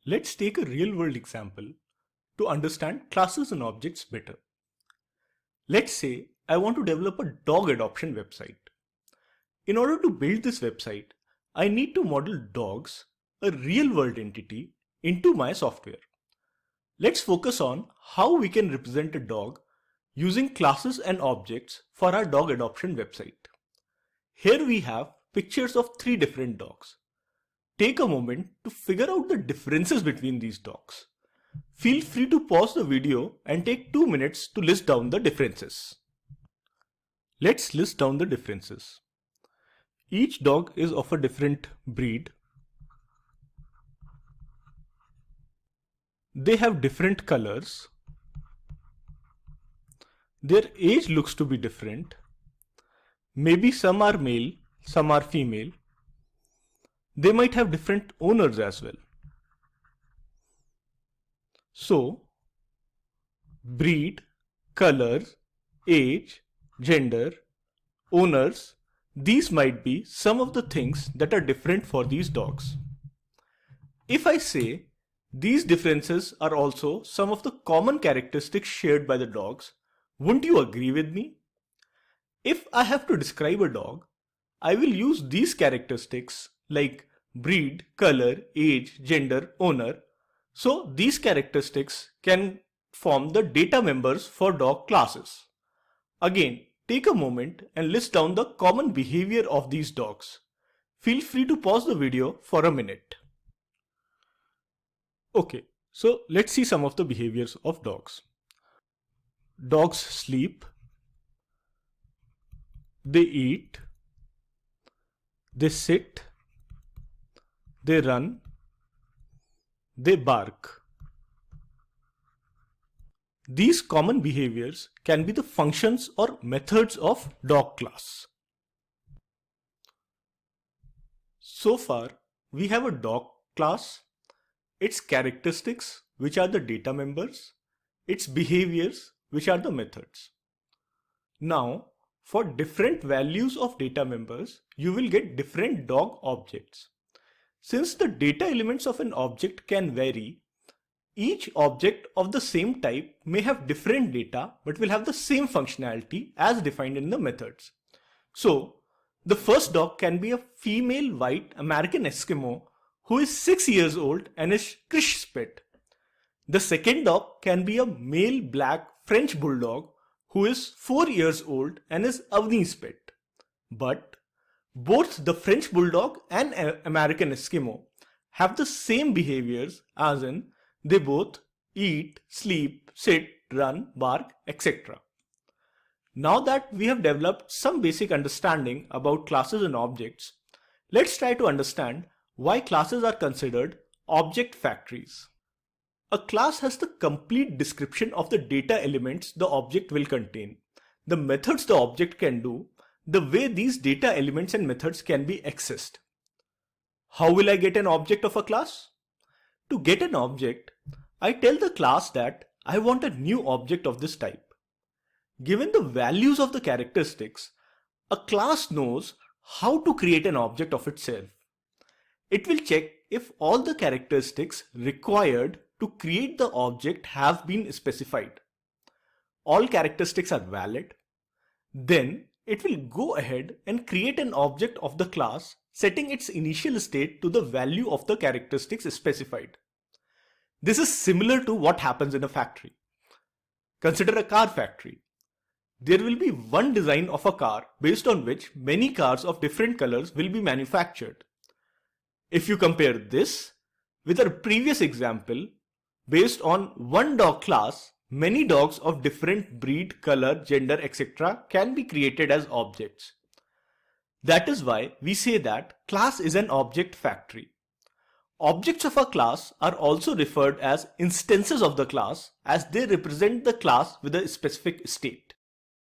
Let's take a real-world example to understand classes and objects better. Let's say I want to develop a dog adoption website. In order to build this website, I need to model dogs, a real-world entity, into my software. Let's focus on how we can represent a dog using classes and objects for our dog adoption website. Here we have pictures of 3 different dogs. Take a moment to figure out the differences between these dogs. Feel free to pause the video and take 2 minutes to list down the differences. Let's list down the differences. Each dog is of a different breed. They have different colors. Their age looks to be different. Maybe some are male, some are female. They might have different owners as well. So, breed, colors, age, gender, owners, these might be some of the things that are different for these dogs. If I say these differences are also some of the common characteristics shared by the dogs, wouldn't you agree with me? If I have to describe a dog, I will use these characteristics like breed, color, age, gender, owner. So these characteristics can form the data members for dog classes. Again, take a moment and list down the common behavior of these dogs. Feel free to pause the video for a minute. Okay, so let's see some of the behaviors of dogs. Dogs sleep, they eat, they sit, they run, they bark. These common behaviors can be the functions or methods of dog class. So far, we have a dog class, its characteristics, which are the data members, its behaviors, which are the methods. Now, for different values of data members, you will get different dog objects. Since the data elements of an object can vary, each object of the same type may have different data but will have the same functionality as defined in the methods. So, the first dog can be a female white American Eskimo who is 6 years old and is Krish's pet. The second dog can be a male black French bulldog who is 4 years old and is Avni's pet. But both the French bulldog and American Eskimo have the same behaviors, as in they both eat, sleep, sit, run, bark, etc. Now that we have developed some basic understanding about classes and objects, let's try to understand why classes are considered object factories. A class has the complete description of the data elements the object will contain, the methods the object can do, the way these data elements and methods can be accessed. How will I get an object of a class? To get an object, I tell the class that I want a new object of this type. Given the values of the characteristics, a class knows how to create an object of itself. It will check if all the characteristics required to create the object have been specified. All characteristics are valid. Then it will go ahead and create an object of the class, setting its initial state to the value of the characteristics specified. This is similar to what happens in a factory. Consider a car factory. There will be one design of a car based on which many cars of different colors will be manufactured. If you compare this with our previous example, based on one dog class, many dogs of different breed, color, gender, etc. can be created as objects. That is why we say that class is an object factory. Objects of a class are also referred as instances of the class, as they represent the class with a specific state.